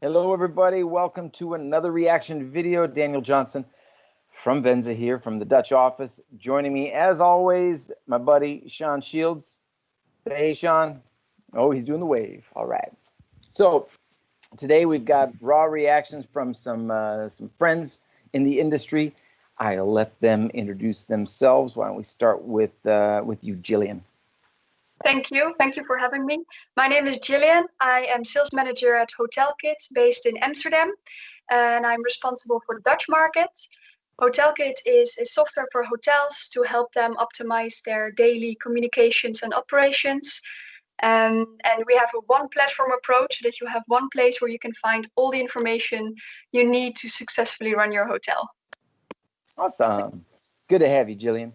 Hello, everybody. Welcome to another reaction video. Daniel Johnson from Venza here from the Dutch office. Joining me, as always, my buddy Sean Shields. Say hey, Sean. Oh, he's doing the wave. All right. So today we've got raw reactions from some friends in the industry. I'll let them introduce themselves. Why don't we start with you, Gillian? Thank you. Thank you for having me. My name is Gillian. I am sales manager at hotelkit based in Amsterdam, and I'm responsible for the Dutch market. Hotelkit is a software for hotels to help them optimize their daily communications and operations. And we have a one platform approach that you have one place where you can find all the information you need to successfully run your hotel. Awesome. Good to have you, Gillian.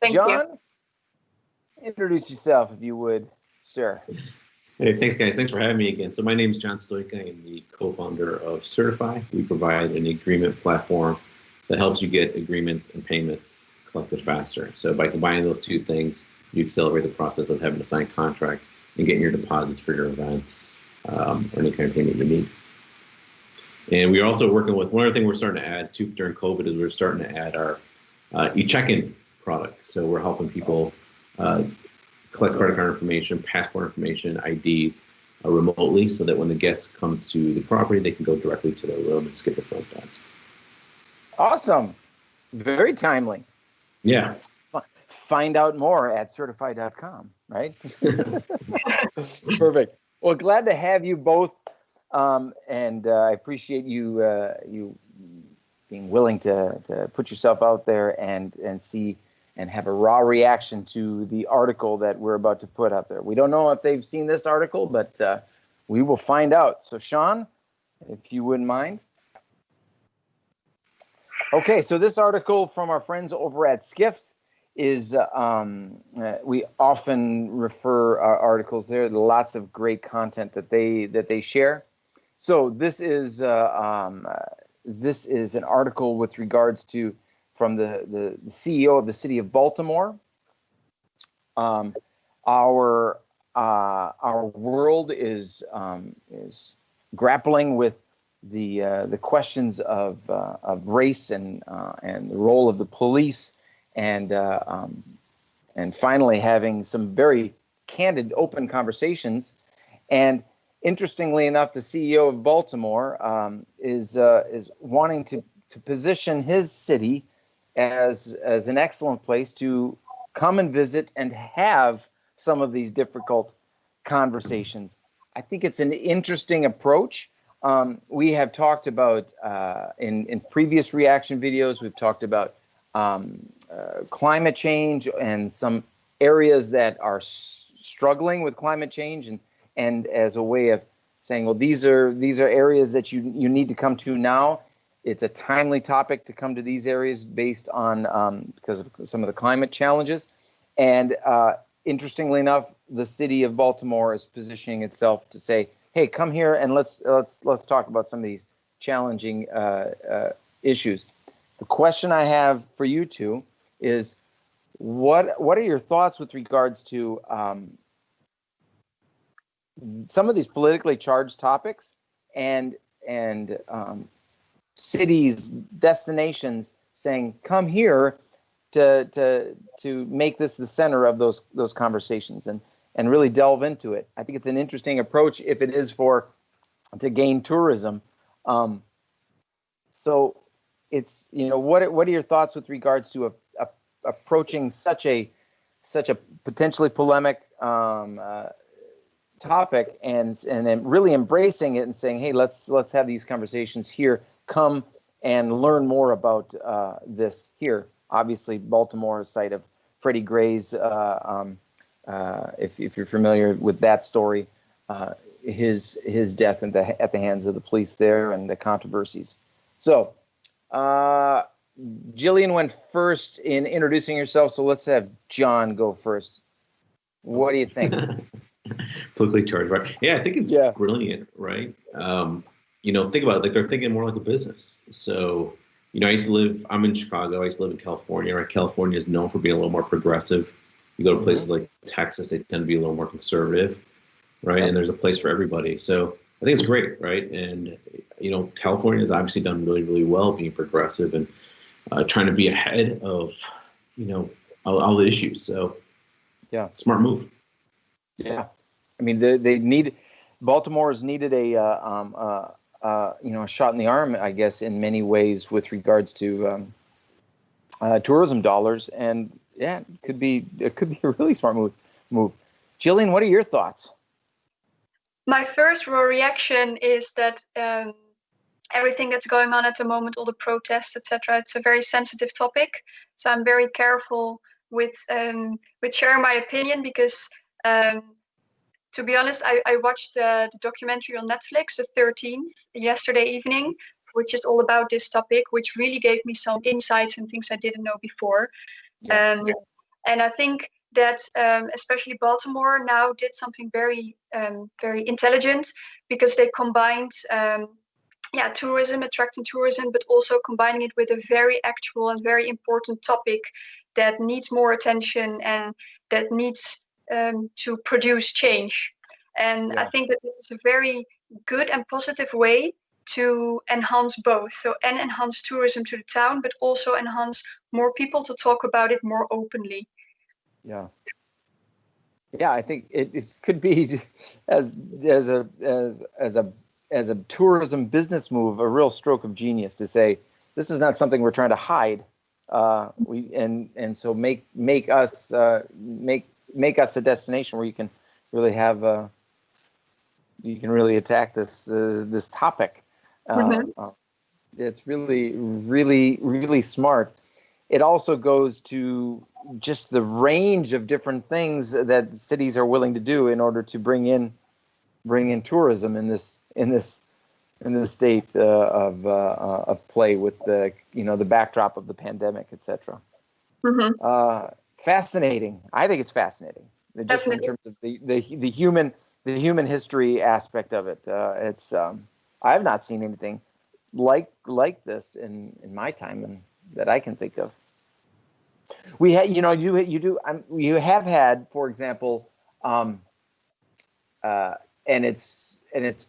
Thank John? you. Introduce yourself, if you would, sir. Hey, thanks, guys. Thanks for having me again. So my name is John Stojka. I'm the co-founder of Sertifi. We provide an agreement platform that helps you get agreements and payments collected faster. So by combining those two things, you accelerate the process of having to sign a contract and getting your deposits for your events or any kind of payment you need. And we're also working with, one other thing we're starting to add too during COVID is we're starting to add our e-check-in product. So we're helping people collect credit card information, passport information, IDs remotely, so that when the guest comes to the property, they can go directly to their room and skip the front desk. Awesome. Very timely. Yeah. Find out more at certifi.com, right? Perfect. Well, glad to have you both, and I appreciate you you being willing to put yourself out there and see and have a raw reaction to the article that we're about to put out there. We don't know if they've seen this article, but we will find out. So, Sean, if you wouldn't mind. Okay, so this article from our friends over at Skift is, we often refer our articles there. Lots of great content that they share. So this is an article with regards to from the CEO of the city of Baltimore. Our world is grappling with the questions of race and the role of the police, and finally having some very candid, open conversations. And interestingly enough, the CEO of Baltimore is wanting to position his city as an excellent place to come and visit and have some of these difficult conversations. I think it's an interesting approach. We have talked about in previous reaction videos, we've talked about climate change and some areas that are struggling with climate change, and as a way of saying, well, these are areas that you need to come to now. It's a timely topic to come to these areas based on because of some of the climate challenges. And interestingly enough, the city of Baltimore is positioning itself to say, hey, come here and let's talk about some of these challenging issues. The question I have for you two is, what are your thoughts with regards to some of these politically charged topics and cities, destinations saying, come here to make this the center of those conversations and really delve into it. I think it's an interesting approach if it is to gain tourism. So it's, what are your thoughts with regards to approaching such a potentially polemic topic and then really embracing it and saying, hey, let's have these conversations here. Come and learn more about this here. Obviously, Baltimore is site of Freddie Gray's, if you're familiar with that story, his death at the hands of the police there and the controversies. So, Gillian went first in introducing herself, so let's have John go first. What do you think? Politically charged, right? Yeah, I think it's brilliant, right? Think about it, like they're thinking more like a business. So, I'm in Chicago, I used to live in California, right? California is known for being a little more progressive. You go to places like Texas, they tend to be a little more conservative, right? And there's a place for everybody. So I think it's great, right? And California has obviously done really, really well being progressive and trying to be ahead of all the issues. So Yeah, smart move. Yeah, I mean they need Baltimore has needed a a shot in the arm, I guess, in many ways with regards to tourism dollars, and yeah, it could be a really smart move. Gillian, what are your thoughts? My first raw reaction is that everything that's going on at the moment, all the protests, etc., it's a very sensitive topic. So I'm very careful with sharing my opinion because, to be honest, I watched the documentary on Netflix, the 13th, yesterday evening, which is all about this topic, which really gave me some insights and things I didn't know before. Yeah. And I think that especially Baltimore now did something very, very intelligent because they combined tourism, attracting tourism, but also combining it with a very actual and very important topic that needs more attention and that needs to produce change. And I think that this is a very good and positive way to enhance both. So, and enhance tourism to the town, but also enhance more people to talk about it more openly. Yeah. Yeah, I think it could be as a tourism business move, a real stroke of genius to say this is not something we're trying to hide. So make us a destination where you can really have you can really attack this topic. It's really, really, really smart. It also goes to just the range of different things that cities are willing to do in order to bring in tourism in this state of play with the backdrop of the pandemic, etc. Fascinating. I think it's fascinating. Just Definitely. in terms of the human history aspect of it. I have not seen anything like this in my time and that I can think of. We had, you have had, for example, and it's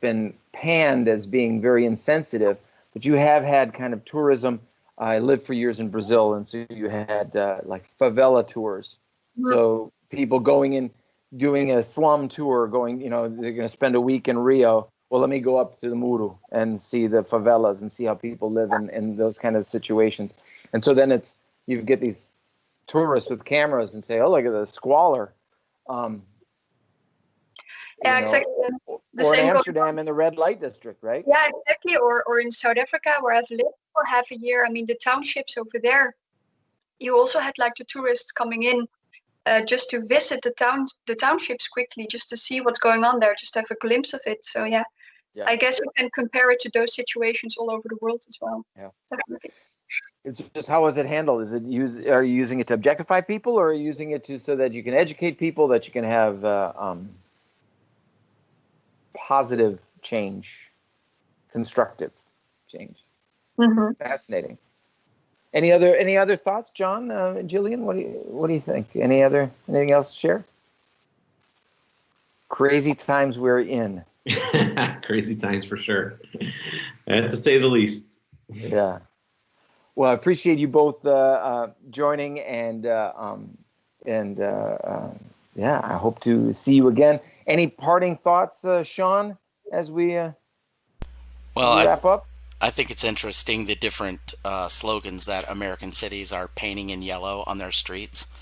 been panned as being very insensitive, but you have had kind of tourism. I lived for years in Brazil, and so you had like favela tours. So people going in, doing a slum tour, they're going to spend a week in Rio. Well, let me go up to the Muru and see the favelas and see how people live in those kind of situations. And so then you get these tourists with cameras and say, "Oh, look at the squalor." Exactly. Or in Amsterdam in the red light district, right? Yeah, exactly. Or in South Africa, where I've lived for half a year. I mean, the townships over there, you also had like the tourists coming in just to visit the townships quickly, just to see what's going on there, just to have a glimpse of it. So yeah. I guess we can compare it to those situations all over the world as well. Yeah. Definitely. It's just, how is it handled? Are you using it to objectify people, or are you using it so that you can educate people, that you can have positive change, constructive change? Fascinating. Any other thoughts, John, Gillian? What do you think? Anything else to share? Crazy times we're in. Crazy times for sure. That's to say the least. Yeah. Well, I appreciate you both joining, and I hope to see you again. Any parting thoughts, Sean, as we wrap up? I think it's interesting the different slogans that American cities are painting in yellow on their streets.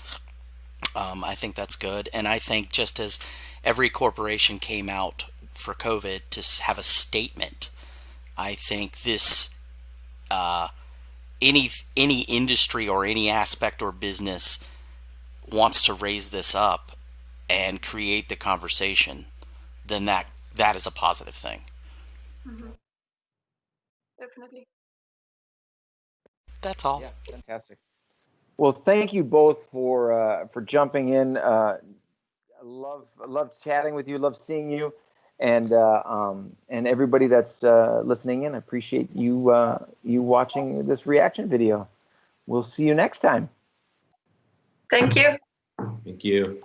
I think that's good, and I think just as every corporation came out for COVID to have a statement, I think this any industry or any aspect or business wants to raise this up and create the conversation, then that is a positive thing. Definitely. That's all. Yeah, fantastic. Well, thank you both for jumping in. I love chatting with you. Love seeing you, and everybody that's listening in. I appreciate you watching this reaction video. We'll see you next time. Thank you. Thank you.